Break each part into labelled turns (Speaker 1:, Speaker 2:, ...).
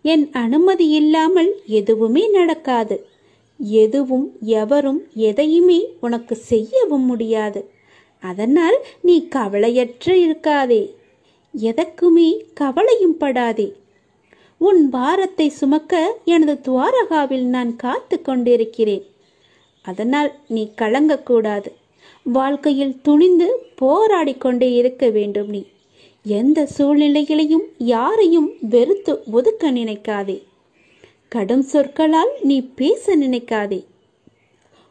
Speaker 1: என் அனுமதி இல்லாமல் எதுவுமே நடக்காது. எதுவும் எவரும் எதையுமே உனக்கு செய்யவும் முடியாது. அதனால் நீ கவலையற்று இருக்காதே. எதற்குமே கவலையும் படாதே. உன் பாரத்தை சுமக்க எனது துவாரகாவில் நான் காத்து கொண்டிருக்கிறேன். அதனால் நீ கலங்கக்கூடாது. வாழ்க்கையில் துணிந்து போராடி கொண்டே இருக்க வேண்டும். நீ எந்த சூழ்நிலைகளையும் யாரையும் வெறுத்து ஒதுக்க நினைக்காதே. கடும் சொற்களால் நீ பேச நினைக்காதே.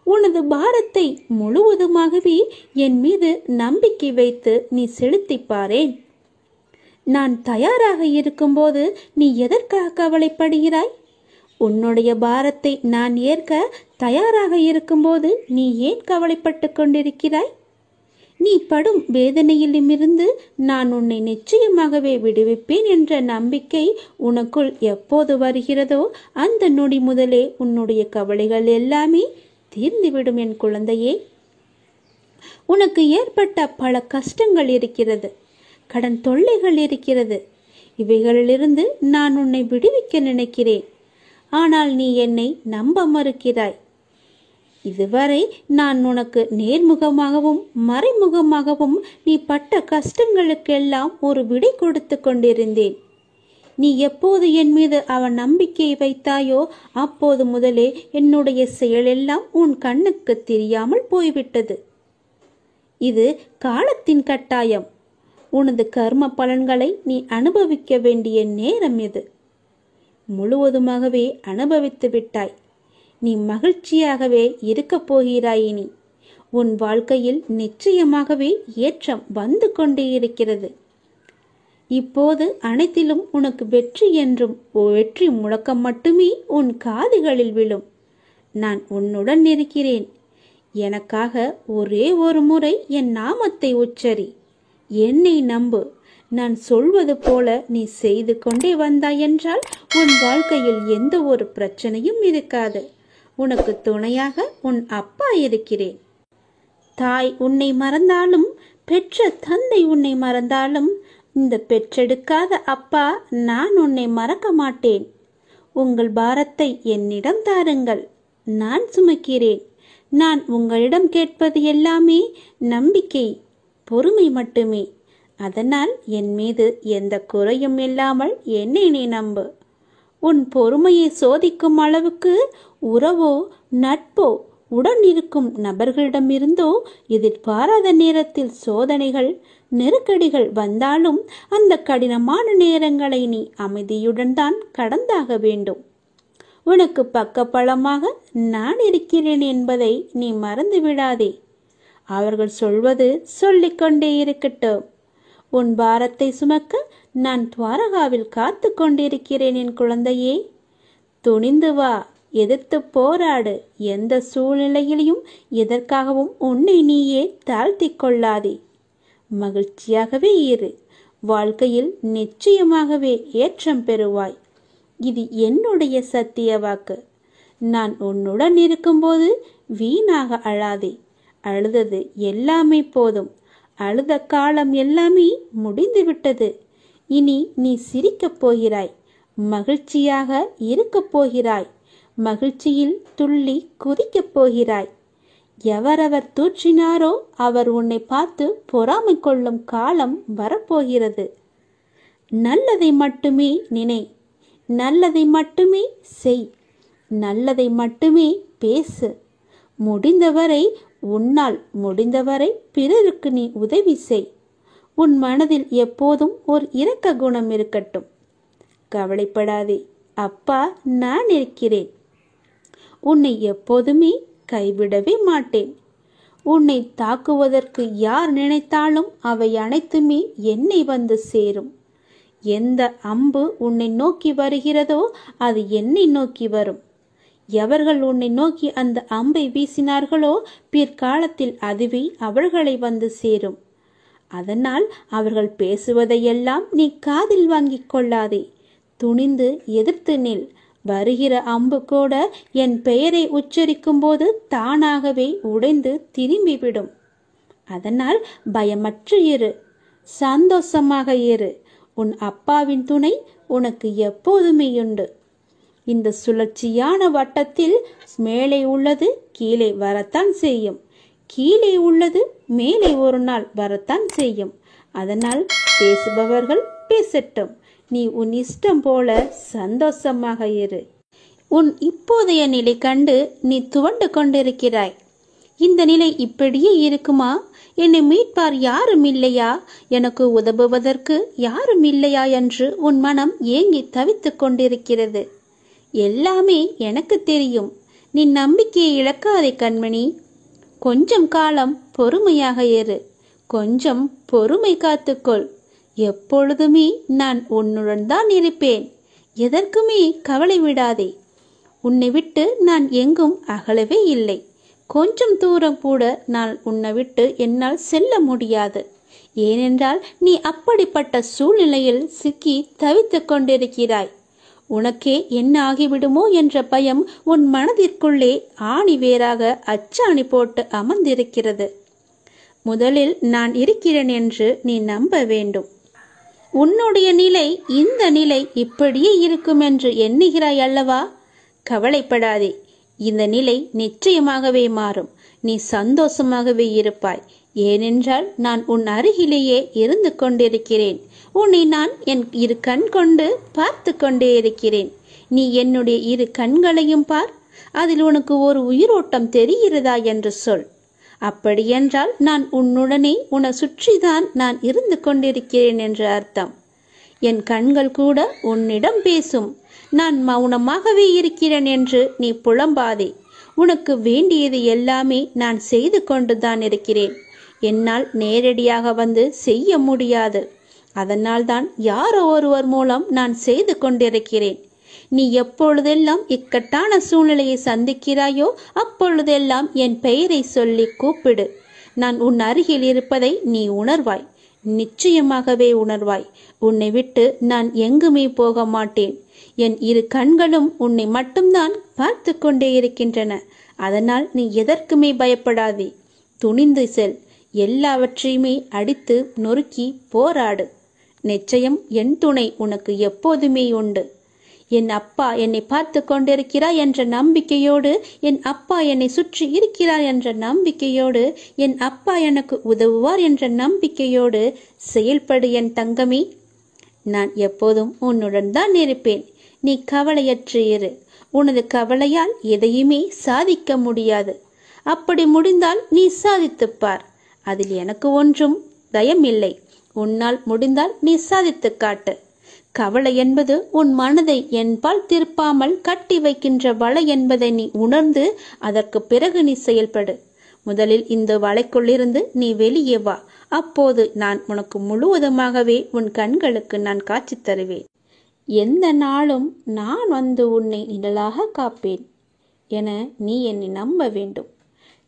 Speaker 1: உனது பாரத்தை முழுவதுமாகவே என் மீது நம்பிக்கை வைத்து நீ செலுத்திப்பாரேன். நான் தயாராக இருக்கும்போது நீ எதற்காக கவலைப்படுகிறாய்? உன்னுடைய பாரத்தை நான் ஏற்க தயாராக இருக்கும்போது நீ ஏன் கவலைப்பட்டு கொண்டிருக்கிறாய்? நீ படும் வேதனையிலுமிருந்து நான் உன்னை நிச்சயமாகவே விடுவிப்பேன் என்ற நம்பிக்கை உனக்குள் எப்போது வருகிறதோ அந்த நொடி முதலே உன்னுடைய கவலைகள் எல்லாமே தீர்ந்துவிடும் என் குழந்தையே. உனக்கு ஏற்பட்ட பல கஷ்டங்கள் இருக்கிறது, கடன் தொல்லைகள் இருக்கிறது. இவைகளிலிருந்து நான் உன்னை விடுவிக்க நினைக்கிறேன். ஆனால் நீ என்னை நம்ப மறுக்கிறாய். இதுவரை நான் உனக்கு நேர்முகமாகவும் மறைமுகமாகவும் நீ பட்ட கஷ்டங்களுக்கெல்லாம் ஒரு விடை கொடுத்து கொண்டிருந்தேன். நீ எப்போது என் மீது அவன் நம்பிக்கையை வைத்தாயோ அப்போது முதலே என்னுடைய செயலெல்லாம் உன் கண்ணுக்கு தெரியாமல் போய்விட்டது. இது காலத்தின் கட்டாயம். உனது கர்ம பலன்களை நீ அனுபவிக்க வேண்டிய நேரம் இது. முழுவதுமாகவே அனுபவித்து விட்டாய். நீ மகிழ்ச்சியாகவே இருக்கப் போகிறாய். இனி உன் வாழ்க்கையில் நிச்சயமாகவே ஏற்றம் வந்து கொண்டே இருக்கிறது. இப்போது அனைத்திலும் உனக்கு வெற்றி என்றும் வெற்றி முழக்கம் மட்டுமே உன் காதுகளில் விழும். நான் உன்னுடன் இருக்கிறேன். எனக்காக ஒரே ஒரு முறை என் நாமத்தை உச்சரி. என்னை நம்பு. நான் சொல்வது போல நீ செய்து கொண்டே வந்தாய் என்றால் உன் வாழ்க்கையில் எந்த ஒரு பிரச்சனையும் இருக்காது. உனக்கு துணையாக உன் அப்பா இருக்கிறேன். தாய் உன்னை மறந்தாலும், பெற்ற தந்தை உன்னை மறந்தாலும், இந்த பெற்றெடுக்காத அப்பா நான் உன்னை மறக்க மாட்டேன். உங்கள் பாரத்தை என்னிடம் தாருங்கள், நான் சுமக்கிறேன். நான் உங்களிடம் கேட்பது எல்லாமே நம்பிக்கை, பொறுமை மட்டுமே. அதனால் என் மீது எந்த குறையும் இல்லாமல் என்னை நீ நம்பு. உன் பொறுமையை சோதிக்கும் அளவுக்கு உறவோ நட்போ உடன் இருக்கும் நபர்களிடமிருந்தோ எதிர்பாராத நேரத்தில் சோதனைகள் நெருக்கடிகள் வந்தாலும் அந்த கடினமான நேரங்களை நீ அமைதியுடன் தான் கடந்தாக வேண்டும். உனக்கு பக்கபலமாக நான் இருக்கிறேன் என்பதை நீ மறந்து விடாதே. அவர்கள் சொல்வது சொல்லிக்கொண்டே இருக்கட்டும். உன் பாரத்தை சுமக்க நான் துவாரகாவில் காத்து கொண்டிருக்கிறேன் என் குழந்தையே. துணிந்து வா, எதிர்த்து போராடு. எந்த சூழ்நிலையிலையும் எதற்காகவும் உன்னை நீயே தாழ்த்தி கொள்ளாதே. மகிழ்ச்சியாகவே இரு. வாழ்க்கையில் நிச்சயமாகவே ஏற்றம் பெறுவாய். இது என்னுடைய சத்திய வாக்கு. நான் உன்னுடன் இருக்கும்போது வீணாக அழாதே. அழுதது எல்லாமே போதும். அழுத காலம் எல்லாமே முடிந்துவிட்டது. இனி நீ சிரிக்கப் போகிறாய். மகிழ்ச்சியாக இருக்கப் போகிறாய். மகிழ்ச்சியில் துள்ளி குதிக்கப் போகிறாய். எவரவர் தூற்றினாரோ அவர் உன்னை பார்த்து பொறாமை கொள்ளும் காலம் வரப்போகிறது. நல்லதை மட்டுமே நினை. நல்லதை மட்டுமே செய். நல்லதை மட்டுமே பேசு. முடிந்தவரை உன்னால் முடிந்தவரை பிறருக்கு நீ உதவி செய். உன் மனதில் எப்போதும் ஒரு இரக்க குணம் இருக்கட்டும். கவலைப்படாதே, அப்பா நான் இருக்கிறேன். உன்னை எப்போதுமே கைவிடவே மாட்டேன். உன்னை தாக்குவதற்கு யார் நினைத்தாலும் அவை அனைத்துமே என்னை வந்து சேரும். எந்த அம்பு உன்னை நோக்கி வருகிறதோ அது என்னை நோக்கி வரும். எவர்கள் உன்னை நோக்கி அந்த அம்பை வீசினார்களோ பிற்காலத்தில் அதுவே அவர்களை வந்து சேரும். அதனால் அவர்கள் பேசுவதையெல்லாம் நீ காதில் வாங்கிக் கொள்ளாதே. துணிந்து எதிர்த்து நில். வருகிற அம்பு கூட என் பெயரை உச்சரிக்கும் போது தானாகவே உடைந்து திரும்பிவிடும். அதனால் பயமற்று இரு. சந்தோஷமாக இரு. உன் அப்பாவின் துணை உனக்கு எப்போதுமே உண்டு. இந்த சுழற்சியான வட்டத்தில் மேலே உள்ளது கீழே வரத்தான் செய்யும், கீழே உள்ளது மேலே ஒரு நாள் வரத்தான் செய்யும். அதனால் பேசுபவர்கள் பேசட்டும், நீ உன் இஷ்டம் போல சந்தோஷமாக இரு. உன் இப்போதைய நிலை கண்டு நீ துவண்டு கொண்டிருக்கிறாய். இந்த நிலை இப்படியே இருக்குமா? என்னை மீட்பார் யாரும் இல்லையா? எனக்கு உதவுவதற்கு யாரும் இல்லையா என்று உன் மனம் ஏங்கி தவித்து கொண்டிருக்கிறது. எல்லாமே எனக்கு தெரியும். நீ நம்பிக்கையை இழக்காதே கண்மணி. கொஞ்சம் காலம் பொறுமையாக இரு. கொஞ்சம் பொறுமை காத்துக்கொள். எப்பொழுதுமே நான் உன்னுடன் தான் இருப்பேன். எதற்குமே கவலை விடாதே. உன்னை விட்டு நான் எங்கும் அகலவே இல்லை. கொஞ்சம் தூரம் கூட நான் உன்னை விட்டு என்னால் செல்ல முடியாது. ஏனென்றால் நீ அப்படிப்பட்ட சூழ்நிலையில் சிக்கி தவித்து கொண்டிருக்கிறாய். உனக்கே என்ன ஆகிவிடுமோ என்ற பயம் உன் மனதிற்குள்ளே ஆணி வேறாக அச்சாணி போட்டு அமர்ந்திருக்கிறது. முதலில் நான் இருக்கிறேன் என்று நீ நம்ப வேண்டும். உன்னுடைய நிலை இந்த நிலை இப்படியே இருக்கும் என்று எண்ணுகிறாய் அல்லவா? கவலைப்படாதே. இந்த நிலை நிச்சயமாகவே மாறும். நீ சந்தோஷமாகவே இருப்பாய். ஏனென்றால் நான் உன் அருகிலேயே இருந்து கொண்டிருக்கிறேன். உன்னை நான் என் இரு கண் கொண்டு பார்த்து கொண்டே இருக்கிறேன். நீ என்னுடைய இரு கண்களையும் பார். அதில் உனக்கு ஒரு உயிரோட்டம் தெரிகிறதா என்று சொல். அப்படியென்றால் நான் உன்னுடனே உன்னை சுற்றிதான் நான் இருந்து கொண்டிருக்கிறேன் என்று அர்த்தம். என் கண்கள் கூட உன்னிடம் பேசும். நான் மௌனமாகவே இருக்கிறேன் என்று நீ புலம்பாதே. உனக்கு வேண்டியது எல்லாமே நான் செய்து கொண்டுதான் இருக்கிறேன். என்னால் நேரடியாக வந்து செய்ய முடியாது. அதனால்தான் யாரோ ஒருவர் மூலம் நான் செய்து கொண்டிருக்கிறேன். நீ எப்பொழுதெல்லாம் இக்கட்டான சூழ்நிலையை சந்திக்கிறாயோ அப்பொழுதெல்லாம் என் பெயரை சொல்லி கூப்பிடு. நான் உன் அருகில் இருப்பதை நீ உணர்வாய். நிச்சயமாகவே உணர்வாய். உன்னை விட்டு நான் எங்குமே போக மாட்டேன். என் இரு கண்களும் உன்னை மட்டும்தான் பார்த்து கொண்டே இருக்கின்றன. அதனால் நீ எதற்குமே பயப்படாதே. துணிந்து செல். எல்லாவற்றையுமே அடித்து நொறுக்கி போராடு. நிச்சயம் என் துணை உனக்கு எப்போதுமே உண்டு. என் அப்பா என்னை பார்த்து கொண்டிருக்கிறார் என்ற நம்பிக்கையோடு, என் அப்பா என்னை சுற்றி இருக்கிறார் என்ற நம்பிக்கையோடு, என் அப்பா எனக்கு உதவுவார் என்ற நம்பிக்கையோடு செயல்படு என் தங்கமே. நான் எப்போதும் உன்னுடன் தான் இருப்பேன். நீ கவலையற்று இரு. உனது கவலையால் எதையுமே சாதிக்க முடியாது. அப்படி முடிந்தால் நீ சாதித்துப் பார். அதில் எனக்கு ஒன்றும் பயமில்லை. உன்னால் முடிந்தால் நீ சாதித்து காட்டு. கவலை என்பது உன் மனதை என்பால் திருப்பாமல் கட்டி வைக்கின்ற வலை என்பதை நீ உணர்ந்து அதற்கு பிறகு நீ செயல்படு. முதலில் இந்த வலைக்குள்ளிருந்து நீ வெளியே வா. அப்போது நான் உனக்கு முழுவதுமாகவே உன் கண்களுக்கு நான் காட்சி தருவேன். எந்த நாளும் நான் வந்து உன்னை நிழலாக காப்பேன் என நீ என்னை நம்ப வேண்டும்.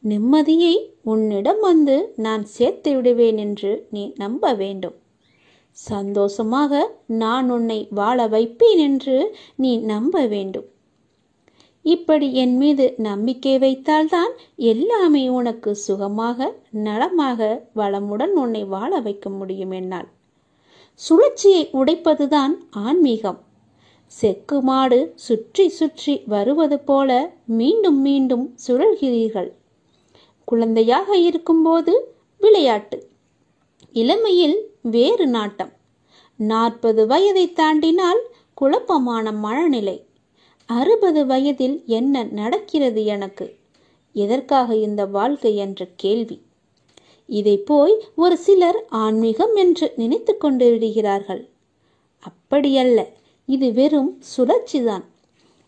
Speaker 1: நிம்மதியை உன்னிடம் வந்து நான் சேர்த்து விடுவேன் என்று நீ நம்ப வேண்டும். சந்தோஷமாக நான் உன்னை வாழ வைப்பேன் என்று நீ நம்ப வேண்டும். இப்படி என் மீது நம்பிக்கை வைத்தால்தான் எல்லாமே உனக்கு சுகமாக, நலமாக, வளமுடன் உன்னை வாழ வைக்க முடியும். என்னால் சுழற்சியை உடைப்பதுதான் ஆன்மீகம். செக்கு மாடு சுற்றி சுற்றி வருவது போல மீண்டும் மீண்டும் சுழல்கிறீர்கள். குழந்தையாக இருக்கும்போது விளையாட்டு, இளமையில் வேறு நாட்டம், 40 வயதை தாண்டினால் குழப்பமான மனநிலை, 60 வயதில் என்ன நடக்கிறது எனக்கு, எதற்காக இந்த வாழ்க்கை என்ற கேள்வி. இதை போய் ஒரு சிலர் ஆன்மீகம் என்று நினைத்து கொண்டு விடுகிறார்கள். அப்படியல்ல, இது வெறும் சுழற்சிதான்.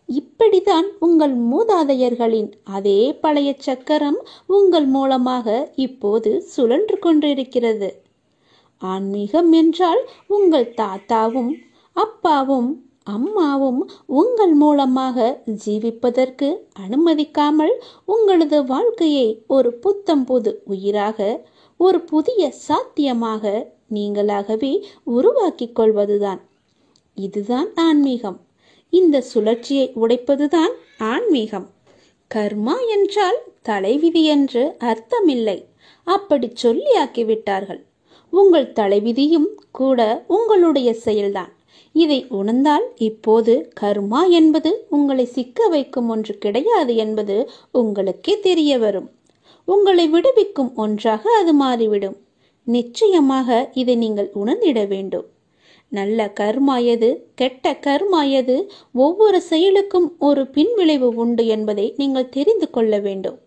Speaker 1: இப்படித்தான் உங்கள் மூதாதையர்களின் அதே பழைய சக்கரம் உங்கள் மூலமாக இப்போது சுழன்று கொண்டிருக்கிறது. ஆன்மீகம் என்றால் உங்கள் தாத்தாவும் அப்பாவும் அம்மாவும் உங்கள் மூலமாக ஜீவிப்பதற்கு அனுமதிக்காமல் உங்களது வாழ்க்கையை ஒரு புத்தம் புது உயிராக, ஒரு புதிய சாத்தியமாக நீங்களாகவே உருவாக்கிக் கொள்வதுதான். இதுதான் ஆன்மீகம். இந்த சுழற்சியை உடைப்பதுதான் ஆன்மீகம். கர்மா என்றால் தலைவிதி என்று அர்த்தமில்லை. அப்படி சொல்லியாக்கிவிட்டார்கள். உங்கள் தலைவிதியும் கூட உங்களுடைய செயல்தான். இதை உணர்ந்தால் இப்போது கர்மா என்பது உங்களை சிக்க வைக்கும் ஒன்று கிடையாது என்பது உங்களுக்கே தெரிய வரும். உங்களை விடுவிக்கும் ஒன்றாக அது மாறிவிடும். நிச்சயமாக இதை நீங்கள் உணர்ந்திட வேண்டும். நல்ல கர்மா எது, கெட்ட கர்மா எது, ஒவ்வொரு செயலுக்கும் ஒரு பின்விளைவு உண்டு என்பதை நீங்கள் தெரிந்து கொள்ள வேண்டும்.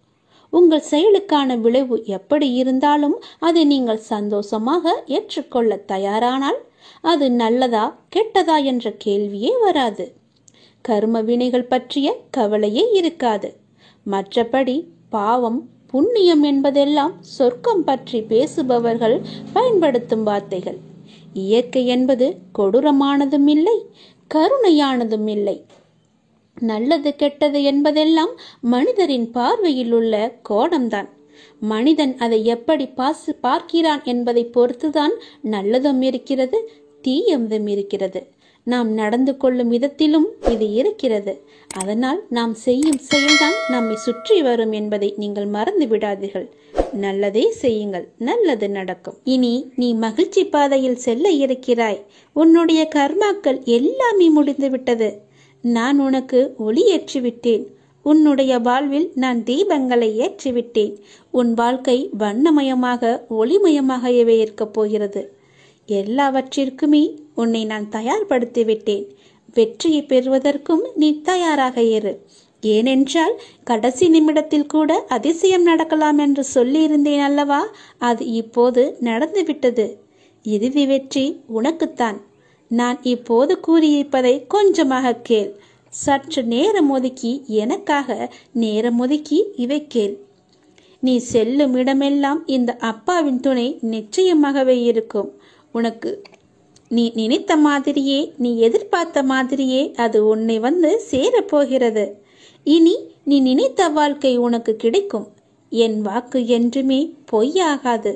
Speaker 1: உங்கள் செயலுக்கான விளைவு எப்படி இருந்தாலும் அதை நீங்கள் சந்தோஷமாக ஏற்றுக்கொள்ள தயாரானால் அது நல்லதா கெட்டதா என்ற கேள்வியே வராது. கர்ம வினைகள் பற்றிய கவலையே இருக்காது. மற்றபடி பாவம் புண்ணியம் என்பதெல்லாம் சொர்க்கம் பற்றி பேசுபவர்கள் பயன்படுத்தும் வார்த்தைகள். இயற்கை என்பது கொடூரமானதும் இல்லை, கருணையானதும் இல்லை. நல்லது கெட்டது என்பதெல்லாம் மனிதரின் பார்வையில் உள்ள கோணம்தான். மனிதன் அதை எப்படி பார்க்கிறான் என்பதை பொறுத்துதான் நல்லதும் இருக்கிறது, தீயதும் இருக்கிறது. நாம் நடந்து கொள்ளும் விதத்திலும் இது இருக்கிறது. அதனால் நாம் செய்யும் செயல்தான் நம்மை சுற்றி வரும் என்பதை நீங்கள் மறந்து விடாதீர்கள். நல்லதே செய்யுங்கள், நல்லது நடக்கும். இனி நீ மகிழ்ச்சி பாதையில் செல்ல இருக்கிறாய். உன்னுடைய கர்மாக்கள் எல்லாமே முடிந்து விட்டது. நான் உனக்கு ஒளி ஏற்றிவிட்டேன். உன்னுடைய வாழ்வில் நான் தீபங்களை ஏற்றிவிட்டேன். உன் வாழ்க்கை வண்ணமயமாக ஒளிமயமாகவே இருக்கப் போகிறது. எல்லாவற்றிற்குமே உன்னை நான் தயார்படுத்திவிட்டேன். வெற்றியை பெறுவதற்கும் நீ தயாராக இரு. ஏனென்றால் கடைசி நிமிடத்தில் கூட அதிசயம் நடக்கலாம் என்று சொல்லியிருந்தேன் அல்லவா? அது இப்போது நடந்துவிட்டது. இறுதி வெற்றி உனக்குத்தான். நான் இப்போது கூறியிருப்பதை கொஞ்சமாக கேள். சற்று நேரம் ஒதுக்கி எனக்காக நேரம் ஒதுக்கி இவை கேள். நீ செல்லும் இடமெல்லாம் இந்த அப்பாவின் துணை நிச்சயமாகவே இருக்கும். உனக்கு நீ நினைத்த மாதிரியே, நீ எதிர்பார்த்த மாதிரியே அது உன்னை வந்து சேரப்போகிறது. இனி நீ நினைத்த வாழ்க்கை உனக்கு கிடைக்கும். என் வாக்கு என்றுமே பொய்யாகாது.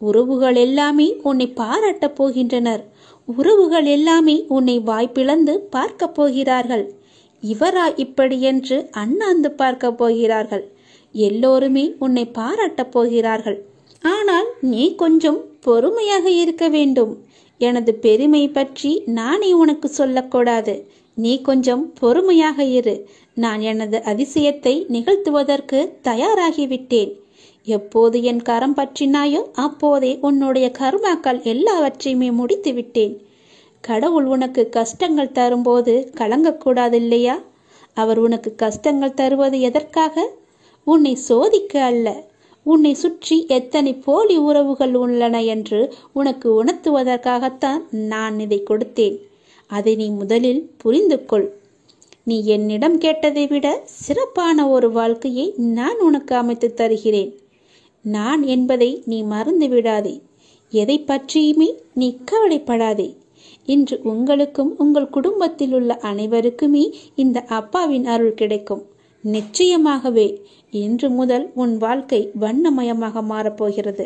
Speaker 1: உறவுகள் எல்லாமே உன்னை பாராட்டப் போகின்றனர். உறவுகள் எல்லாமே உன்னை வாய்ப்பிழந்து பார்க்க போகிறார்கள். இவரா இப்படி என்று அண்ணாந்து பார்க்க போகிறார்கள். எல்லோருமே உன்னை பாராட்டப் போகிறார்கள். ஆனால் நீ கொஞ்சம் பொறுமையாக இருக்க வேண்டும். எனது பெருமை பற்றி நானே உனக்கு சொல்லக்கூடாது. நீ கொஞ்சம் பொறுமையாக இரு. நான் எனது அதிசயத்தை நிகழ்த்துவதற்கு தயாராகிவிட்டேன். எப்போது என் கரம் பற்றினாயோ அப்போதே உன்னுடைய கர்மாக்கள் எல்லாவற்றையுமே முடித்து விட்டேன். கடவுள் உனக்கு கஷ்டங்கள் தரும்போது கலங்கக்கூடாது இல்லையா? அவர் உனக்கு கஷ்டங்கள் தருவது எதற்காக? உன்னை சோதிக்க அல்ல. உன்னை சுற்றி எத்தனை போலி உறவுகள் உள்ளன என்று உனக்கு உணர்த்துவதற்காகத்தான் நான் இதை கொடுத்தேன். அதை நீ முதலில் புரிந்து கொள். நீ என்னிடம் கேட்டதை விட சிறப்பான ஒரு வாழ்க்கையை நான் உனக்கு அமைத்து தருகிறேன். நான் என்பதை நீ மறந்து விடாதே. எதை பற்றியுமே நீ கவலைப்படாதே. இன்று உங்களுக்கும் உங்கள் குடும்பத்தில் உள்ள அனைவருக்குமே இந்த அப்பாவின் அருள் கிடைக்கும். நிச்சயமாகவே இன்று முதல் உன் வாழ்க்கை வண்ணமயமாக மாறப்போகிறது.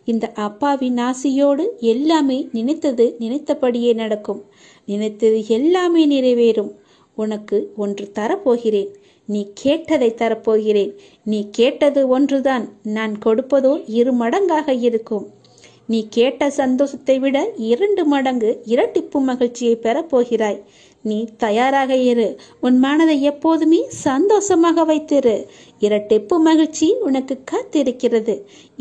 Speaker 1: இந்த அப்பாவின் ஆசையோடு எல்லாமே நினைத்தது நினைத்தபடியே நடக்கும். நினைத்தது எல்லாமே நிறைவேறும். உனக்கு ஒன்று தரப்போகிறேன். நீ கேட்டதை தரப்போகிறேன். நீ கேட்டது ஒன்றுதான், நான் கொடுப்பதோ 2 மடங்காக இருக்கும். நீ கேட்ட சந்தோஷத்தை விட 2 மடங்கு இரட்டிப்பு மகிழ்ச்சியை பெறப்போகிறாய். நீ தயாராக இரு. உன் மனதை எப்போதுமே சந்தோஷமாக வைத்திரு. இரட்டிப்பு மகிழ்ச்சி உனக்கு காத்திருக்கிறது.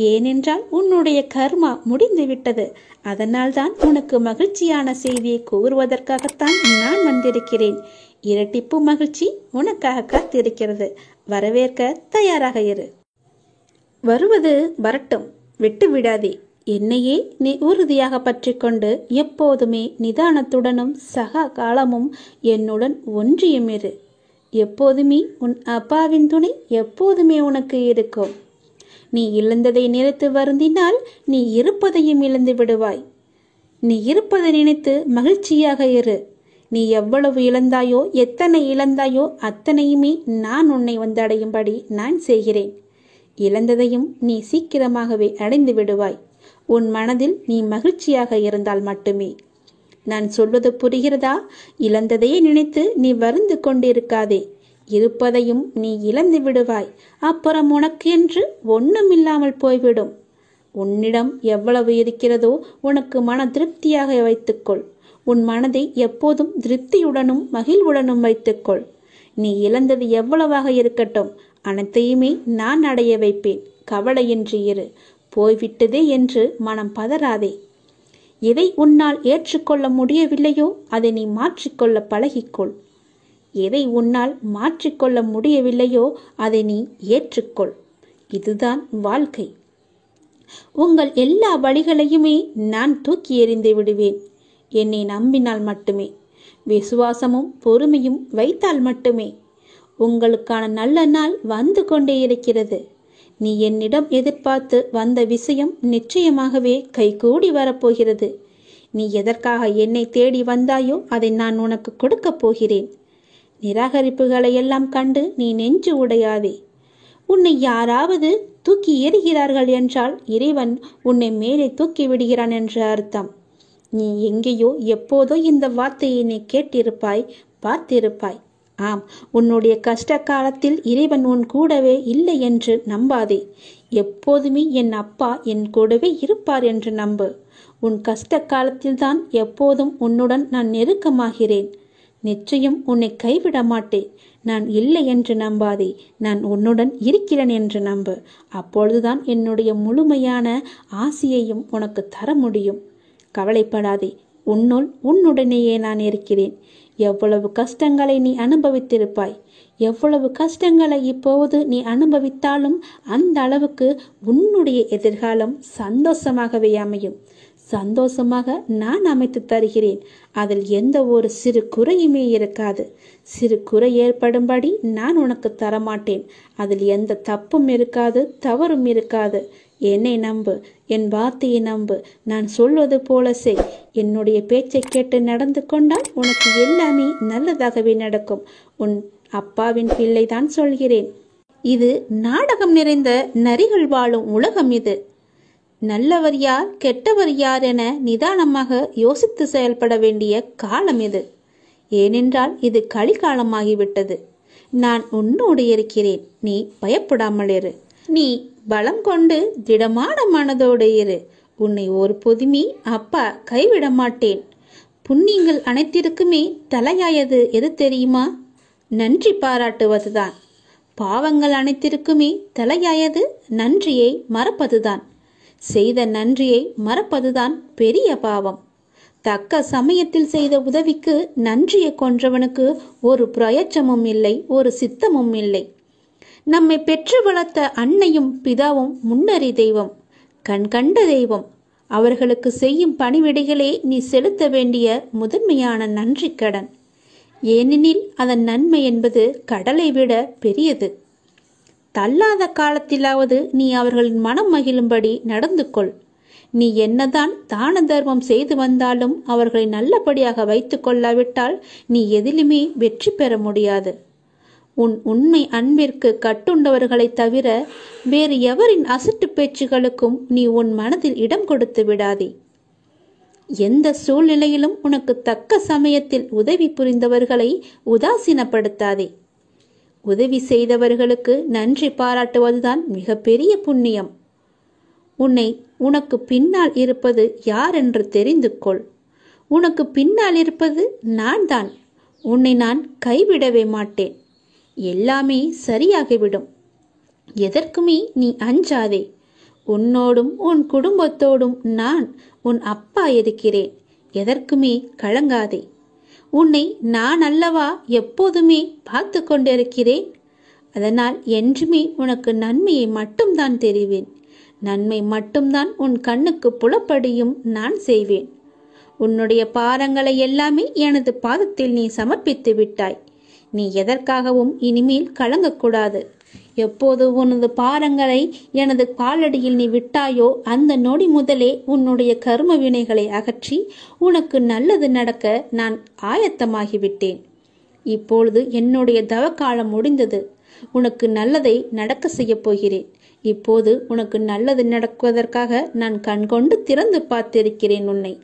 Speaker 1: ஏனென்றால் உன்னுடைய கர்மா முடிந்து விட்டது. அதனால்தான் உனக்கு மகிழ்ச்சியான செய்தியை கூறுவதற்காகத்தான் நான் வந்திருக்கிறேன். இரட்டிப்பு மகிழ்ச்சி உனக்காக காத்திருக்கிறது. வரவேற்க தயாராக இரு. வருவது வரட்டும், விட்டு விடாதே. என்னையே நீ உறுதியாக பற்றி கொண்டு எப்போதுமே நிதானத்துடனும் சக காலமும் என்னுடன் ஒன்றியும் இரு. எப்போதுமே உன் அப்பாவின் துணை எப்போதுமே உனக்கு இருக்கும். நீ இழந்ததை நினைத்து வருந்தினால் நீ இருப்பதையும் இழந்து விடுவாய். நீ இருப்பதை நினைத்து மகிழ்ச்சியாக இரு. நீ எவ்வளவு இழந்தாயோ, எத்தனை இழந்தாயோ அத்தனையுமே நான் உன்னை வந்தடையும்படி நான் செய்கிறேன். இழந்ததையும் நீ சீக்கிரமாகவே அடைந்து விடுவாய். உன் மனதில் நீ மகிழ்ச்சியாக இருந்தால் மட்டுமே. நான் சொல்வது புரிகிறதா? இழந்ததையே நினைத்து நீ வருந்து கொண்டிருக்காதே. இருப்பதையும் நீ இழந்து விடுவாய். அப்புறம் உனக்கு என்று ஒன்றுமில்லாமல் போய்விடும். உன்னிடம் எவ்வளவு இருக்கிறதோ உனக்கு மன திருப்தியாக வைத்துக்கொள். உன் மனதை எப்போதும் திருப்தியுடனும் மகிழ்வுடனும் வைத்துக்கொள். நீ இழந்தது எவ்வளவாக இருக்கட்டும், அனைத்தையுமே நான் அடைய வைப்பேன். கவலையின்றி இரு. போய்விட்டதே என்று மனம் பதறாதே. எதை உன்னால் ஏற்றுக்கொள்ள முடியவில்லையோ அதை நீ மாற்றிக்கொள்ள பழகிக்கொள். எதை உன்னால் மாற்றிக்கொள்ள முடியவில்லையோ அதை நீ ஏற்றுக்கொள். இதுதான் வாழ்க்கை. உங்கள் எல்லா வழிகளையுமே நான் தூக்கி எறிந்து விடுவேன். என்னை நம்பினால் மட்டுமே, விசுவாசமும் பொறுமையும் வைத்தால் மட்டுமே. உங்களுக்கான நல்ல நாள் வந்து கொண்டே இருக்கிறது. நீ என்னிடம் எதிர்பார்த்து வந்த விஷயம் நிச்சயமாகவே கைகூடி வரப்போகிறது. நீ எதற்காக என்னை தேடி வந்தாயோ அதை நான் உனக்கு கொடுக்கப் போகிறேன். நிராகரிப்புகளை எல்லாம் கண்டு நீ நெஞ்சு உடையாதே. உன்னை யாராவது தூக்கி எறிகிறார்கள் என்றால் இறைவன் உன்னை மேலே தூக்கி விடுகிறான் என்று அர்த்தம். நீ எங்கேயோ எப்போதோ இந்த வார்த்தையை நீ கேட்டிருப்பாய், பார்த்திருப்பாய். ஆம், உன்னுடைய கஷ்ட காலத்தில் இறைவன் உன் கூடவே இல்லை என்று நம்பாதே. எப்போதுமே என் அப்பா என் கூடவே இருப்பார் என்று நம்பு. உன் கஷ்ட காலத்தில்தான் எப்போதும் உன்னுடன் நான் நெருக்கமாகிறேன். நிச்சயம் உன்னை கைவிட மாட்டேன். நான் இல்லை என்று நம்பாதே, நான் உன்னுடன் இருக்கிறேன் என்று நம்பு. அப்பொழுதுதான் என்னுடைய முழுமையான ஆசியையும் உனக்கு தர முடியும். கவலைப்படாதே, உன்னுடனேயே நான் இருக்கிறேன். எவ்வளவு கஷ்டங்களை நீ அனுபவித்திருப்பாய். எவ்வளவு கஷ்டங்களை இப்போது நீ அனுபவித்தாலும் அந்த அளவுக்கு உன்னுடைய எதிர்காலம் சந்தோஷமாகவே அமையும். சந்தோஷமாக நான் அமைத்து தருகிறேன். அதில் எந்த ஒரு சிறு குறையுமே இருக்காது. சிறு குறை ஏற்படும்படி நான் உனக்கு தரமாட்டேன். அதில் எந்த தப்பும் இருக்காது, தவறும் இருக்காது. என்னை நம்பு, என் வார்த்தையை நம்பு. நான் சொல்வது போல செய். என்னுடைய பேச்சை கேட்டு நடந்து கொண்டால் உனக்கு எல்லாமே நல்லதாகவே நடக்கும். உன் அப்பாவின் பிள்ளைதான் சொல்கிறேன். இது நாடகம் நிறைந்த நரிகள் வாழும் உலகம். இது நல்லவர் யார், கெட்டவர் யார் என நிதானமாக யோசித்து செயல்பட வேண்டிய காலம் இது. ஏனென்றால் இது கலிகாலமாகிவிட்டது. நான் உன்னோடு இருக்கிறேன். நீ பயப்படாமல் இரு. நீ பலம் கொண்டு திடமான மனதோடு இரு. உன்னை ஒரு பொதுமி அப்பா கைவிட மாட்டேன். புண்ணியங்கள் அனைத்திற்குமே தலையாயது எது தெரியுமா? நன்றி பாராட்டுவதுதான். பாவங்கள் அனைத்திற்குமே தலையாயது நன்றியை மறப்பதுதான். செய்த நன்றியை மறப்பதுதான் பெரிய பாவம். தக்க சமயத்தில் செய்த உதவிக்கு நன்றியை கொன்றவனுக்கு ஒரு பிரயோஜனமும் இல்லை, ஒரு சித்தமும் இல்லை. நம்மை பெற்று வளர்த்த அன்னையும் பிதாவும் முன்னறி தெய்வம், கண்கண்ட தெய்வம். அவர்களுக்கு செய்யும் பணிவிடைகளே நீ செலுத்த வேண்டிய முதன்மையான நன்றி கடன். ஏனெனில் அதன் நன்மை என்பது கடலை விட பெரியது. தள்ளாத காலத்திலாவது நீ அவர்களின் மனம் மகிழும்படி நடந்து கொள். நீ என்னதான் தான தர்மம் செய்து வந்தாலும் அவர்களை நல்லபடியாக வைத்து கொள்ளாவிட்டால் நீ எதிலுமே வெற்றி பெற முடியாது. உன் உண்மை அன்பிற்கு கட்டுண்டவர்களை தவிர வேறு எவரின் அசட்டு பேச்சுகளுக்கும் நீ உன் மனதில் இடம் கொடுத்து விடாதே. எந்த சூழ்நிலையிலும் உனக்கு தக்க சமயத்தில் உதவி புரிந்தவர்களை உதாசீனப்படுத்தாதே. உதவி செய்தவர்களுக்கு நன்றி பாராட்டுவதுதான் மிகப்பெரிய புண்ணியம். உனக்கு பின்னால் இருப்பது யார் என்று தெரிந்து கொள். உனக்கு பின்னால் இருப்பது நான் தான். உன்னை நான் கைவிடவே மாட்டேன். எல்லாமே சரியாகிவிடும். எதற்குமே நீ அஞ்சாதே. உன்னோடும் உன் குடும்பத்தோடும் நான் உன் அப்பா இருக்கிறேன். எதற்குமே கலங்காதே. உன்னை நான் அல்லவா எப்போதுமே பார்த்து கொண்டிருக்கிறேன். அதனால் என்றுமே உனக்கு நன்மையை மட்டும்தான் தெரிவேன். நன்மை மட்டும்தான் உன் கண்ணுக்கு புலப்படியும் நான் செய்வேன். உன்னுடைய பாரங்களை எல்லாமே எனது பாதத்தில் நீ சமர்ப்பித்து விட்டாய். நீ எதற்காகவும் இனிமேல் கலங்கக்கூடாது. எப்போது உனது பாரங்களை எனது காலடியில் நீ விட்டாயோ அந்த நொடி முதலே உன்னுடைய கர்ம வினைகளை அகற்றி உனக்கு நல்லது நடக்க நான் ஆயத்தமாகிவிட்டேன். இப்பொழுது என்னுடைய தவக்காலம் முடிந்தது. உனக்கு நல்லதை நடக்க செய்ய போகிறேன். இப்போது உனக்கு நல்லது நடக்குவதற்காக நான் கண்கொண்டு திறந்து பார்த்திருக்கிறேன் உன்னை.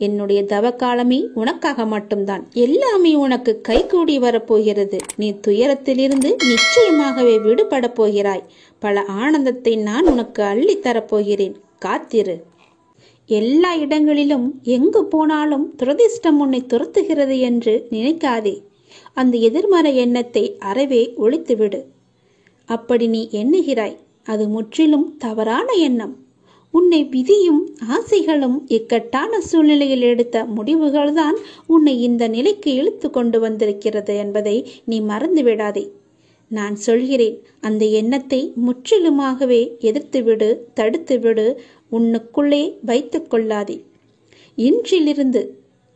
Speaker 1: என்னுடைய தவக்காலமே உனக்காக மட்டும்தான். எல்லாமே உனக்கு கைகூடி வரப்போகிறது. நீ துயரத்திலிருந்து நிச்சயமாகவே விடுபட போகிறாய். பல ஆனந்தத்தை நான் உனக்கு அள்ளி தரப்போகிறேன். காத்திரு. எல்லா இடங்களிலும் எங்கு போனாலும் துரதிர்ஷ்டம் உன்னை துரத்துகிறது என்று நினைக்காதே. அந்த எதிர்மறை எண்ணத்தை அறவே ஒழித்துவிடு. அப்படி நீ எண்ணுகிறாய், அது முற்றிலும் தவறான எண்ணம். உன்னை விதியும் ஆசைகளும் இக்கட்டான சூழ்நிலையில் எடுத்த முடிவுகள்தான் உன்னை இந்த நிலைக்கு இழுத்து கொண்டு வந்திருக்கிறது என்பதை நீ மறந்துவிடாதே. நான் சொல்கிறேன், அந்த எண்ணத்தை முற்றிலுமாகவே எதிர்த்துவிடு, தடுத்துவிடு, உன்னுக்குள்ளே வைத்து கொள்ளாதே.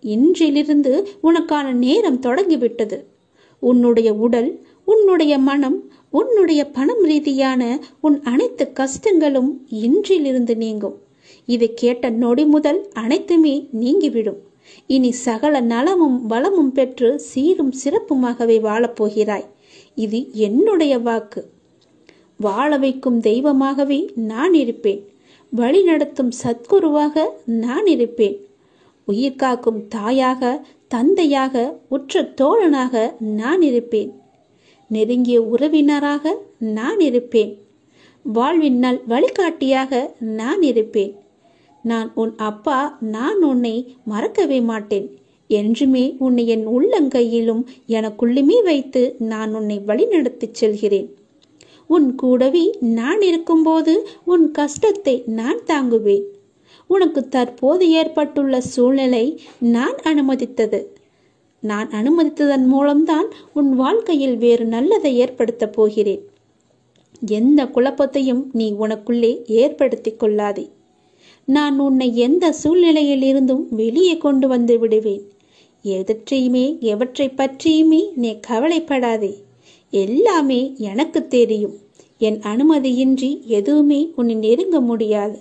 Speaker 1: இன்றிலிருந்து உனக்கான நேரம் தொடங்கிவிட்டது. உன்னுடைய உடல், உன்னுடைய மனம், உன்னுடைய பணம் ரீதியான உன் அனைத்து கஷ்டங்களும் இன்றிலிருந்து நீங்கும். இதை கேட்ட நொடி முதல் அனைத்துமே நீங்கிவிடும். இனி சகல நலமும் வளமும் பெற்று சீரும் சிறப்புமாகவே வாழப்போகிறாய். இது என்னுடைய வாக்கு. வாழ வைக்கும் தெய்வமாகவே நான் இருப்பேன். வழி நடத்தும் சத்குருவாக நான் இருப்பேன். உயிர் காக்கும் தாயாக, தந்தையாக, உற்ற தோழனாக நான் இருப்பேன். நெருங்கிய உறவினராக நான் இருப்பேன். வாழ்வின் நல் வழிகாட்டியாக நான் இருப்பேன். நான் உன் அப்பா. நான் உன்னை மறக்கவே மாட்டேன். என்றுமே உன்னை என் உள்ளங்கையிலும் எனக்குள்ளுமே வைத்து நான் உன்னை வழிநடத்தி செல்கிறேன். உன் கூடவே நான் இருக்கும்போது உன் கஷ்டத்தை நான் தாங்குவேன். உனக்கு தற்போது ஏற்பட்டுள்ள சூழ்நிலை நான் அனுமதித்ததன் மூலம்தான் உன் வாழ்க்கையில் வேறு நல்லதை ஏற்படுத்தப் போகிறேன். எந்த குழப்பத்தையும் நீ உனக்குள்ளே ஏற்படுத்தி கொள்ளாதே. நான் உன்னை எந்த சூழ்நிலையில் இருந்தும் வெளியே கொண்டு வந்து விடுவேன். எவற்றை பற்றியுமே நீ கவலைப்படாதே. எல்லாமே எனக்கு தெரியும். என் அனுமதியின்றி எதுவுமே உன்னை நெருங்க முடியாது.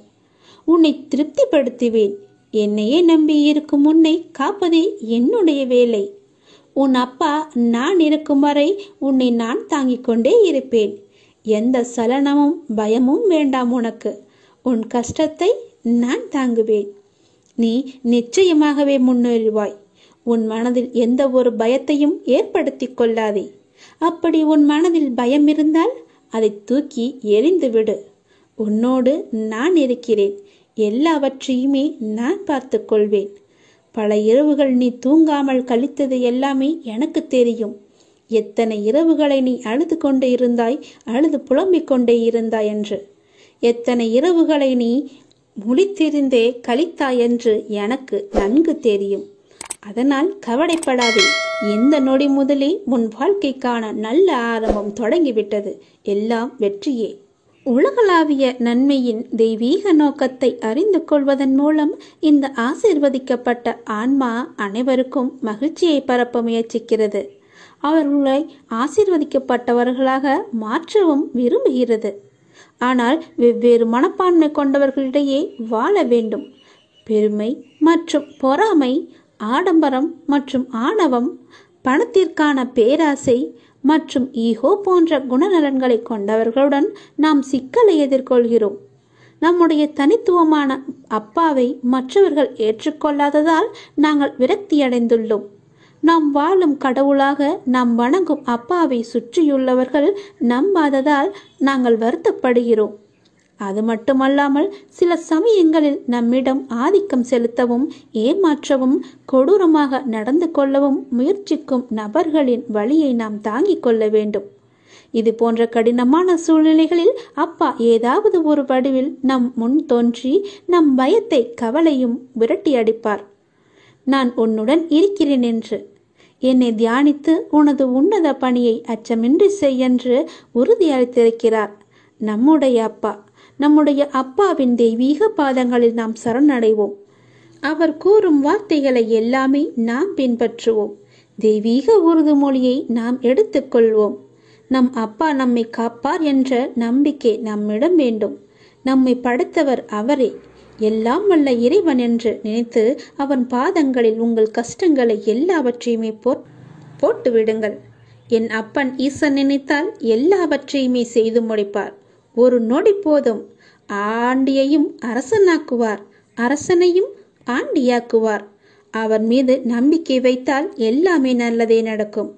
Speaker 1: உன்னை திருப்திப்படுத்துவேன். என்னையே நம்பி இருக்கும் உன்னை காப்பதே என்னுடைய வேலை. உன் அப்பா நான் இருக்கும் வரை உன்னை நான் தாங்கிக் கொண்டே இருப்பேன். எந்த சலனமும் பயமும் வேண்டாம் உனக்கு. உன் கஷ்டத்தை நான் தாங்குவேன். நீ நிச்சயமாகவே முன்னேறுவாய். உன் மனதில் எந்த ஒரு பயத்தையும் ஏற்படுத்தி கொள்ளாதே. அப்படி உன் மனதில் பயம் இருந்தால் அதை தூக்கி எறிந்துவிடு. உன்னோடு நான் இருக்கிறேன். எல்லாவற்றையுமே நான் பார்த்து கொள்வேன். பல இரவுகள் நீ தூங்காமல் கழித்தது எல்லாமே எனக்கு தெரியும். எத்தனை இரவுகளை நீ அழுது கொண்டே இருந்தாய், அழுது புலம்பிக் கொண்டே இருந்தாய் என்று. எத்தனை இரவுகளை நீ முழித்திருந்தே கழித்தாய் என்று எனக்கு நன்கு தெரியும். அதனால் கவலைப்படாதே. இந்த நொடி முதலே உன் வாழ்க்கைக்கான நல்ல ஆரம்பம் தொடங்கிவிட்டது. எல்லாம் வெற்றியே. உலகளாவிய நன்மையின் தெய்வீக நோக்கத்தை அறிந்து கொள்வதன் மூலம் இந்த ஆசீர்வதிக்கப்பட்ட ஆன்மா அனைவருக்கும் மகிழ்ச்சியை பரப்ப முயற்சிக்கிறது. அவர்களை ஆசீர்வதிக்கப்பட்டவர்களாக மாற்றவும் விரும்புகிறது. ஆனால் வெவ்வேறு மனப்பான்மை கொண்டவர்களிடையே வாழ வேண்டும். பெருமை மற்றும் பொறாமை, ஆடம்பரம் மற்றும் ஆணவம், பணத்திற்கான பேராசை மற்றும் ஈகோ போன்ற குணநலன்களை கொண்டவர்களுடன் நாம் சிக்கலை எதிர்கொள்கிறோம். நம்முடைய தனித்துவமான அப்பாவை மற்றவர்கள் ஏற்றுக்கொள்ளாததால் நாங்கள் விரக்தியடைந்துள்ளோம். நாம் வாழும் கடவுளாக நாம் வணங்கும் அப்பாவை சுற்றியுள்ளவர்கள் நம்பாததால் நாங்கள் வருத்தப்படுகிறோம். அது மட்டுமல்லாமல் சில சமயங்களில் நம்மிடம் ஆதிக்கம் செலுத்தவும் ஏமாற்றவும் கொடூரமாக நடந்து கொள்ளவும் முயற்சிக்கும் நபர்களின் வழியை நாம் தாங்கிக் கொள்ள வேண்டும். இது போன்ற கடினமான சூழ்நிலைகளில் அப்பா ஏதாவது ஒரு வடிவில் நம் முன் தோன்றி நம் பயத்தை கவலையும் விரட்டி அடிப்பார். நான் உன்னுடன் இருக்கிறேன் என்று என்னை தியானித்து உனது உன்னத பணியை அச்சமின்றி செய்யென்று உறுதியளித்திருக்கிறார் நம்முடைய அப்பா. நம்முடைய அப்பாவின் தெய்வீக பாதங்களில் நாம் சரணடைவோம். அவர் கூறும் வார்த்தைகளை எல்லாமே நாம் பின்பற்றுவோம். தெய்வீக உறுதிமொழியை நாம் எடுத்துக்கொள்வோம். நம் அப்பா நம்மை காப்பார் என்ற நம்பிக்கை நம்மிடம் வேண்டும். நம்மை படைத்தவர் அவரே, எல்லாம் வல்ல இறைவன் என்று நினைத்து அவன் பாதங்களில் உங்கள் கஷ்டங்களை எல்லாவற்றையுமே போட்டு விடுங்கள். என் அப்பன் ஈசன் நினைத்தால் எல்லாவற்றையுமே செய்து முடிப்பார். ஒரு நொடி போதும். ஆண்டியையும் அரசனாக்குவார், அரசனையும் ஆண்டியாக்குவார். அவர் மீது நம்பிக்கை வைத்தால் எல்லாமே நல்லதே நடக்கும்.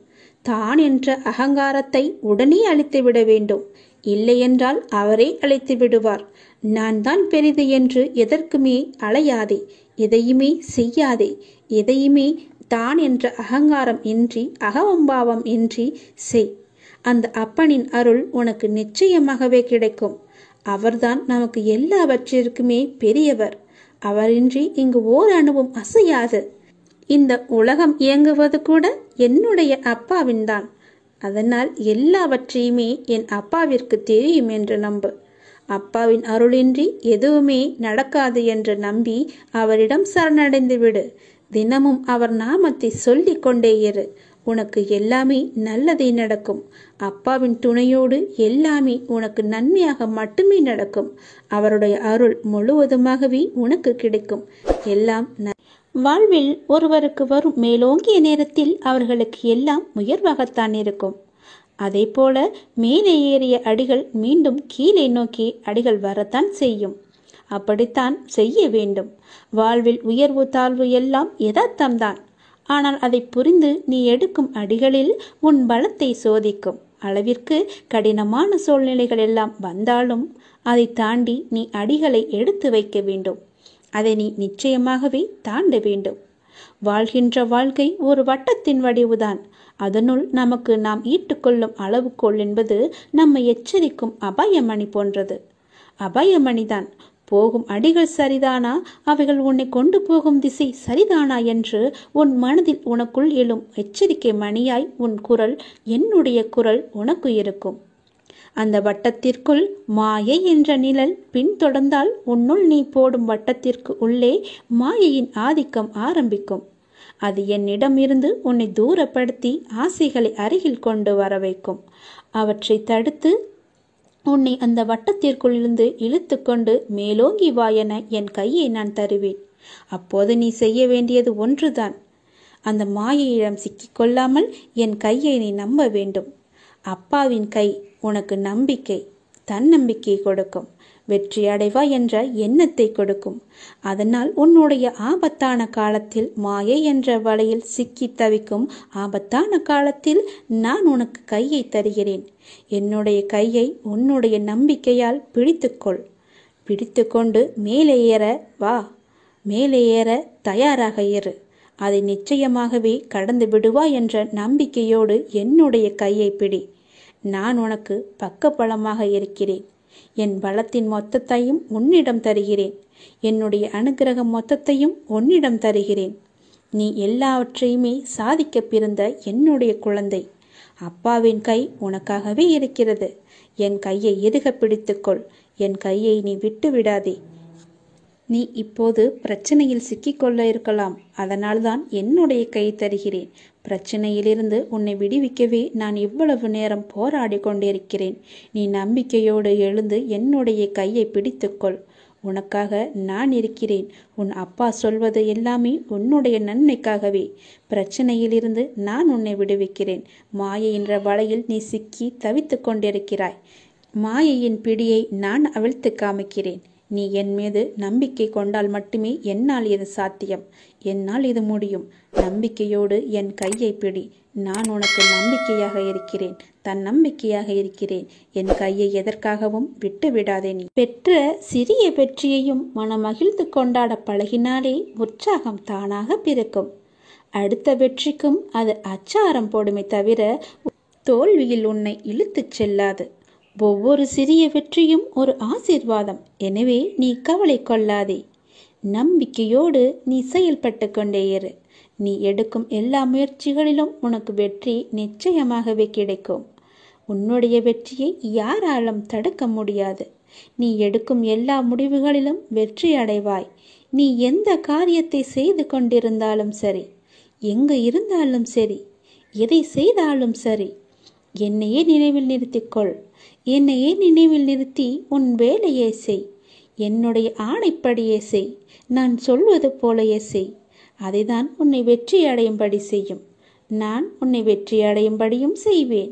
Speaker 1: தான் என்ற அகங்காரத்தை உடனே அழித்து விட வேண்டும். இல்லையென்றால் அவரே அழைத்து விடுவார். நான் தான் பெரிது என்று எதற்குமே அலையாதே, எதையுமே செய்யாதே, எதையுமே தான் என்ற அகங்காரம் இன்றி அகம்பாவம் இன்றி செய். அந்த அப்பனின் அருள் உனக்கு நிச்சயமாகவே கிடைக்கும். அவர்தான் நமக்கு எல்லாவற்றிற்குமே பெரியவர். அவரின்றி இங்கு ஓர் அணுவும் அசையாது. இந்த உலகம் இயங்குவது கூட என்னுடைய அப்பாவின் தான். அதனால் எல்லாவற்றையுமே என் அப்பாவிற்கு தெரியும் என்று நம்பு. அப்பாவின் அருளின்றி எதுவுமே நடக்காது என்று நம்பி அவரிடம் சரணடைந்து விடு. தினமும் அவர் நாமத்தை சொல்லிக் கொண்டே இரு. உனக்கு எல்லாமே நல்லதே நடக்கும். அப்பாவின் துணையோடு எல்லாமே உனக்கு நன்மையாக மட்டுமே நடக்கும். அவருடைய அருள் முழுவதுமாகவே உனக்கு கிடைக்கும். எல்லாம் வாழ்வில் ஒருவருக்கு வரும் மேலோங்கிய நேரத்தில் அவர்களுக்கு எல்லாம் உயர்வாகத்தான் இருக்கும். அதே போல மேலே ஏறிய அடிகள் மீண்டும் கீழே நோக்கி அடிகள் வரத்தான் செய்யும். அப்படித்தான் செய்ய வேண்டும். வாழ்வில் உயர்வு தாழ்வு எல்லாம் யதார்த்தம்தான். ஆனால் அதை புரிந்து நீ எடுக்கும் அடிகளில் உன் பலத்தை சோதிக்கும் அளவிற்கு கடினமான சூழ்நிலைகள் எல்லாம் வந்தாலும் அதை தாண்டி நீ அடிகளை எடுத்து வைக்க வேண்டும். அதை நீ நிச்சயமாகவே தாண்ட வேண்டும். வாழ்கின்ற வாழ்க்கை ஒரு வட்டத்தின் வடிவுதான். அதனுள் நமக்கு நாம் ஈட்டுக்கொள்ளும் அளவுகோல் என்பது நம்மை எச்சரிக்கும் அபாயமணி போன்றது. அபாயமணிதான். போகும் அடிகள் சரிதானா, அவைகள் உன்னை கொண்டு போகும் திசை சரிதானா என்று உன் மனதில் உனக்குள் எழும் எச்சரிக்கை மணியாய் உன் குரல், என்னுடைய குரல் உனக்கு இருக்கும். அந்த வட்டத்திற்குள் மாயை என்ற நிழல் பின்தொடர்ந்தால் உன்னுள் நீ போடும் வட்டத்திற்கு உள்ளே மாயையின் ஆதிக்கம் ஆரம்பிக்கும். அது என்னிடம் இருந்து உன்னை தூரப்படுத்தி ஆசைகளை அருகில் கொண்டு வர வைக்கும். அவற்றை தடுத்து உன்னை அந்த வட்டத்திற்குள் இருந்து இழுத்து கொண்டு மேலோங்கி வா என என் கையை நான் தருவேன். அப்போது நீ செய்ய வேண்டியது ஒன்றுதான். அந்த மாயையிடம் சிக்கிக்கொள்ளாமல் என் கையை நீ நம்ப வேண்டும். அப்பாவின் கை உனக்கு நம்பிக்கை, தன்னம்பிக்கை கொடுக்கும். வெற்றி அடைவா என்ற எண்ணத்தை கொடுக்கும். அதனால் உன்னுடைய ஆபத்தான காலத்தில், மாயை என்ற வலையில் சிக்கி தவிக்கும் ஆபத்தான காலத்தில் நான் உனக்கு கையை தருகிறேன். என்னுடைய கையை உன்னுடைய நம்பிக்கையால் பிடித்துக்கொள். பிடித்து கொண்டு மேலே ஏற வா. மேலே ஏற தயாராக இரு. அதை நிச்சயமாகவே கடந்து விடுவா என்ற நம்பிக்கையோடு என்னுடைய கையை பிடி. நான் உனக்கு பக்கபலமாக இருக்கிறேன். என் பலத்தின் மொத்தத்தையும் உன்னிடம் தருகிறேன். என்னுடைய அனுக்கிரகம் மொத்தத்தையும் உன்னிடம் தருகிறேன். நீ எல்லாவற்றையுமே சாதிக்க பிறந்த என்னுடைய குழந்தை. அப்பாவின் கை உனக்காகவே இருக்கிறது. என் கையை இறுக பிடித்துக்கொள். என் கையை நீ விட்டு விடாதே. நீ இப்போது பிரச்சனையில் சிக்கிக்கொள்ள இருக்கலாம். அதனால்தான் என்னுடைய கை தருகிறேன். பிரச்சனையிலிருந்து உன்னை விடுவிக்கவே நான் இவ்வளவு நேரம் போராடி கொண்டிருக்கிறேன். நீ நம்பிக்கையோடு எழுந்து என்னுடைய கையை பிடித்துக்கொள். உனக்காக நான் இருக்கிறேன். உன் அப்பா சொல்வது எல்லாமே உன்னுடைய நன்மைக்காகவே. பிரச்சனையிலிருந்து நான் உன்னை விடுவிக்கிறேன். மாயை என்ற வலையில் நீ சிக்கி தவித்து கொண்டிருக்கிறாய். மாயையின் பிடியை நான் அவிழ்த்து காமிக்கிறேன். நீ என் மீது நம்பிக்கை கொண்டால் மட்டுமே என்னால் இது சாத்தியம். என்னால் இது முடியும். நம்பிக்கையோடு என் கையை பிடி. நான் உனக்கு நம்பிக்கையாக இருக்கிறேன். தன்னம்பிக்கையாக இருக்கிறேன். என் கையை எதற்காகவும் விட்டு விடாதே. நீ பெற்ற சிறிய வெற்றியையும் மனமகிழ்ந்து கொண்டாட பழகினாலே உற்சாகம் தானாக பிறக்கும். அடுத்த வெற்றிக்கும் அது அச்சாரம் போடுமே தவிர தோல்வியில் உன்னை இழுத்துச் செல்லாது. ஒவ்வொரு சிறிய வெற்றியும் ஒரு ஆசீர்வாதம். எனவே நீ கவலை கொள்ளாதே. நம்பிக்கையோடு நீ செயல்பட்டு கொண்டே இரு. நீ எடுக்கும் எல்லா முயற்சிகளிலும் உனக்கு வெற்றி நிச்சயமாகவே கிடைக்கும். உன்னுடைய வெற்றியை யாராலும் தடுக்க முடியாது. நீ எடுக்கும் எல்லா முடிவுகளிலும் வெற்றி அடைவாய். நீ எந்த காரியத்தை செய்து கொண்டிருந்தாலும் சரி, எங்கு இருந்தாலும் சரி, எதை செய்தாலும் சரி, என்னையே நினைவில் நிறுத்திக்கொள். என்னையே நினைவில் நிறுத்தி உன் வேலையை செய். என்னுடைய ஆணைப்படியே செய். நான் சொல்வது போலயே செய். அதைதான் உன்னை வெற்றி அடையும்படி செய்யும். நான் உன்னை வெற்றி அடையும்படியும் செய்வேன்.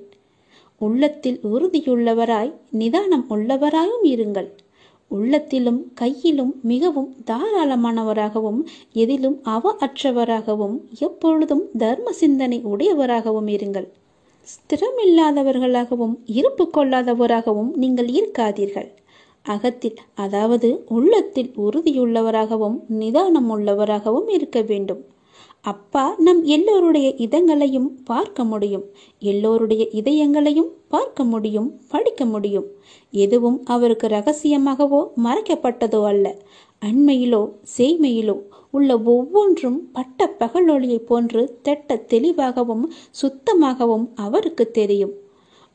Speaker 1: உள்ளத்தில் உறுதியுள்ளவராய் நிதானம் உள்ளவராயும் இருங்கள். உள்ளத்திலும் கையிலும் மிகவும் தாராளமானவராகவும் எதிலும் அவ அற்றவராகவும் எப்பொழுதும் தர்ம சிந்தனை உடையவராகவும் இருங்கள். ஸ்திரமில்லாதவர்களாகவும் இருப்பு கொள்ளாதவராகவும் நீங்கள் இருக்காதீர்கள். அகத்தில், அதாவது உள்ளத்தில் உறுதியுள்ளவராகவும் நிதானம் உள்ளவராகவும் இருக்க வேண்டும். அப்பா நம் எல்லோருடைய இதயங்களையும் பார்க்க முடியும், எல்லோருடைய இதயங்களையும் பார்க்க முடியும், படிக்க முடியும். எதுவும் அவருக்கு ரகசியமாகவோ மறைக்கப்பட்டதோ அல்ல. அண்மையிலோ செய்மையிலோ உள்ள ஒவ்வொன்றும் பட்ட பகலொளியை போன்று திட்ட தெளிவாகவும் சுத்தமாகவும் அவருக்கு தெரியும்.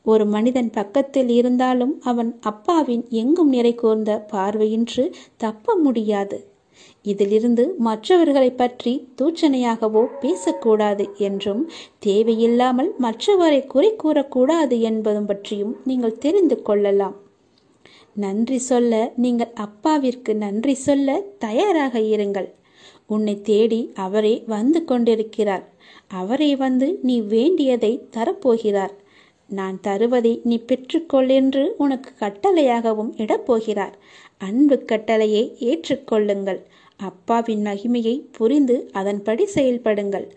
Speaker 1: ஒரு மனிதன் பக்கத்தில் இருந்தாலும் அவன் அப்பாவின் எங்கும் நிறை கூர்ந்த பார்வையின்றி தப்ப முடியாது. இதிலிருந்து மற்றவர்களை பற்றி தூச்சனையாகவோ பேசக்கூடாது என்றும், தேவையில்லாமல் மற்றவரை குறை கூறக்கூடாது என்பதும் பற்றியும் நீங்கள் தெரிந்து கொள்ளலாம். நன்றி சொல்ல நீங்கள் அப்பாவிற்கு நன்றி சொல்ல தயாராக இருங்கள். உன்னை தேடி அவரே வந்து கொண்டிருக்கிறார். அவரே வந்து நீ வேண்டியதை தரப்போகிறார். நான் தருவதை நீ பெற்றுக்கொள் என்று உனக்கு கட்டளையாகவும் இடப்போகிறார். அன்பு கட்டளையை ஏற்றுக்கொள்ளுங்கள். அப்பாவின் மகிமையை புரிந்து அதன்படி செயல்படுங்கள்.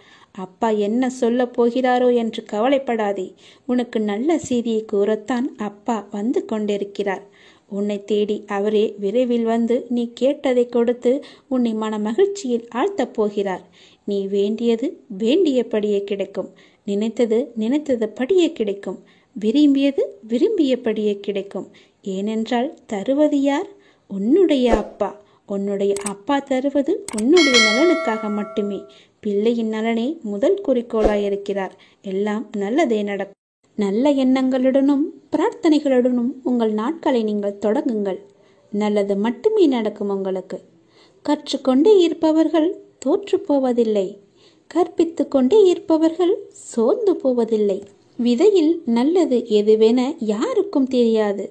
Speaker 1: அப்பா என்ன சொல்ல போகிறாரோ என்று கவலைப்படாதே. உனக்கு நல்ல செய்தியை கூறத்தான் அப்பா வந்து கொண்டிருக்கிறார். உன்னை தேடி அவரே விரைவில் வந்து நீ கேட்டதை கொடுத்து உன்னை மன மகிழ்ச்சியில் ஆழ்த்தப் போகிறார். நீ வேண்டியது வேண்டியபடியே கிடைக்கும். நினைத்தது நினைத்ததுபடியே கிடைக்கும். விரும்பியது விரும்பியபடியே கிடைக்கும். ஏனென்றால் தருவது யார்? உன்னுடைய அப்பா. உன்னுடைய அப்பா தருவது உன்னுடைய நலனுக்காக மட்டுமே. பிள்ளையின் நலனே முதல் குறிக்கோளாயிருக்கிறார். எல்லாம் நல்லதே நடக்கும். நல்ல எண்ணங்களுடனும் பிரார்த்தனைகளுடனும் உங்கள் நாட்களை நீங்கள் தொடங்குங்கள். நல்லது மட்டுமே நடக்கும் உங்களுக்கு. கற்றுக்கொண்டே இருப்பவர்கள் தோற்று போவதில்லை. கற்பித்து கொண்டே இருப்பவர்கள் சோர்ந்து போவதில்லை. விதையில் நல்லது எதுவென யாருக்கும் தெரியாது.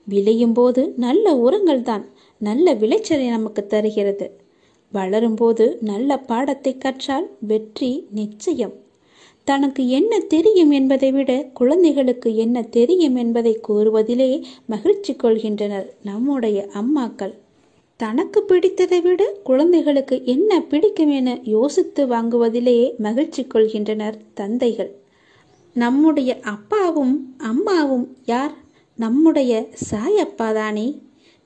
Speaker 1: விளையும் போது நல்ல உரங்கள் தான் நல்ல விளைச்சலை நமக்கு தருகிறது. வளரும்போது நல்ல பாடத்தை கற்றால் வெற்றி நிச்சயம். தனக்கு என்ன தெரியும் என்பதை விட குழந்தைகளுக்கு என்ன தெரியும் என்பதை கூறுவதிலே மகிழ்ச்சி கொள்கின்றனர் நம்முடைய அம்மாக்கள். தனக்கு பிடித்ததை விட குழந்தைகளுக்கு என்ன பிடிக்கும் என யோசித்து வாங்குவதிலேயே மகிழ்ச்சி கொள்கின்றனர் தந்தைகள். நம்முடைய அப்பாவும் அம்மாவும் யார்? நம்முடைய சாயப்பாதானே.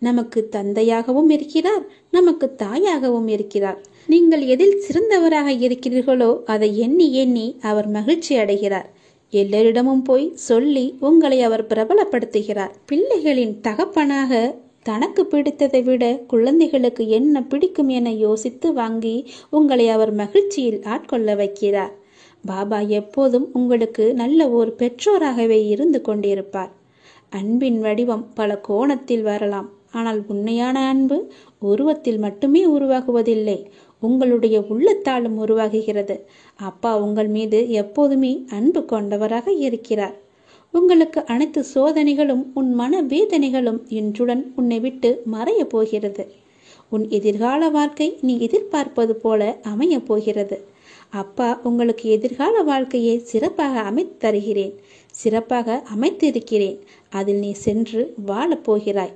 Speaker 1: நமக்கு தந்தையாகவும் இருக்கிறார், நமக்கு தாயாகவும் இருக்கிறார். நீங்கள் எதில் சிறந்தவராக இருக்கிறீர்களோ அதை எண்ணி எண்ணி அவர் மகிழ்ச்சி அடைகிறார். எல்லோரிடமும் போய் சொல்லி உங்களை அவர் பிரபலப்படுத்துகிறார். பிள்ளைகளின் தகப்பனாக தனக்கு பிடித்ததை விட குழந்தைகளுக்கு என்ன பிடிக்கும் என யோசித்து வாங்கி உங்களை அவர் மகிழ்ச்சியில் ஆட்கொள்ள வைக்கிறார். பாபா எப்போதும் உங்களுக்கு நல்ல ஒரு பெற்றோராகவே இருந்து கொண்டிருப்பார். அன்பின் வடிவம் பல கோணத்தில் வரலாம். ஆனால் உண்மையான அன்பு உருவத்தில் மட்டுமே உருவாகுவதில்லை, உங்களுடைய உள்ளத்தாலும் உருவாகுகிறது. அப்பா உங்கள் மீது எப்போதுமே அன்பு கொண்டவராக இருக்கிறார். உங்களுக்கு அனைத்து சோதனைகளும் உன் மன வேதனைகளும் இன்றுடன் உன்னை விட்டு மறைய போகிறது. உன் எதிர்கால வாழ்க்கை நீ எதிர்பார்ப்பது போல அமைய போகிறது. அப்பா உங்களுக்கு எதிர்கால வாழ்க்கையை சிறப்பாக அமைத்து தருகிறேன், சிறப்பாக அமைத்திருக்கிறேன். அதில் நீ சென்று வாழப் போகிறாய்.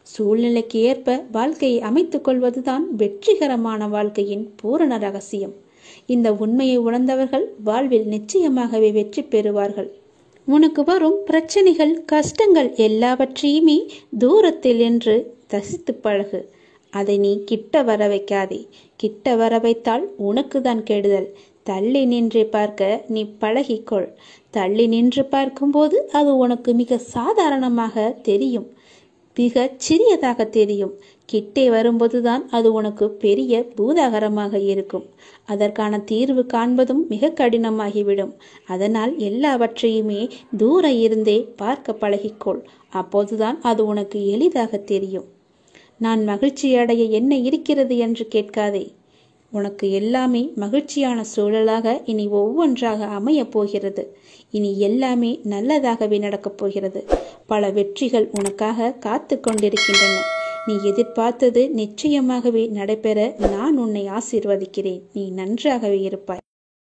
Speaker 1: சூழ்நிலைக்கு ஏற்ப வாழ்க்கையை அமைத்துக் கொள்வதுதான் வெற்றிகரமான வாழ்க்கையின் பூரண ரகசியம். இந்த உண்மையை உணர்ந்தவர்கள் வாழ்வில் நிச்சயமாகவே வெற்றி பெறுவார்கள். உனக்கு வரும் பிரச்சனைகள், கஷ்டங்கள் எல்லாவற்றையுமே தூரத்தில் என்று ரசித்து பழகு. அதை நீ கிட்ட வர வைக்காதே. கிட்ட வர வைத்தால் உனக்கு தான் கெடுதல். தள்ளி நின்று பார்க்க நீ பழகிக்கொள். தள்ளி நின்று பார்க்கும்போது அது உனக்கு மிக சாதாரணமாக தெரியும், மிக சிறியதாக தெரியும். கிட்டே வரும்போதுதான் அது உனக்கு பெரிய பூதாகரமாக இருக்கும். அதற்கான தீர்வு காண்பதும் மிக கடினமாகிவிடும். அதனால் எல்லாவற்றையுமே தூர இருந்தே பார்க்க பழகிக்கொள். அப்போதுதான் அது உனக்கு எளிதாக தெரியும். நான் மகிழ்ச்சி அடைய என்ன இருக்கிறது என்று கேட்காதே. உனக்கு எல்லாமே மகிழ்ச்சியான சூழலாக இனி ஒவ்வொன்றாக அமையப் போகிறது. இனி எல்லாமே நல்லதாகவே நடக்கப் போகிறது. பல வெற்றிகள் உனக்காக காத்து கொண்டிருக்கின்றன. நீ எதிர்பார்த்தது நிச்சயமாகவே நடைபெற நான் உன்னை ஆசீர்வதிக்கிறேன். நீ நன்றாகவே இருப்பாய்.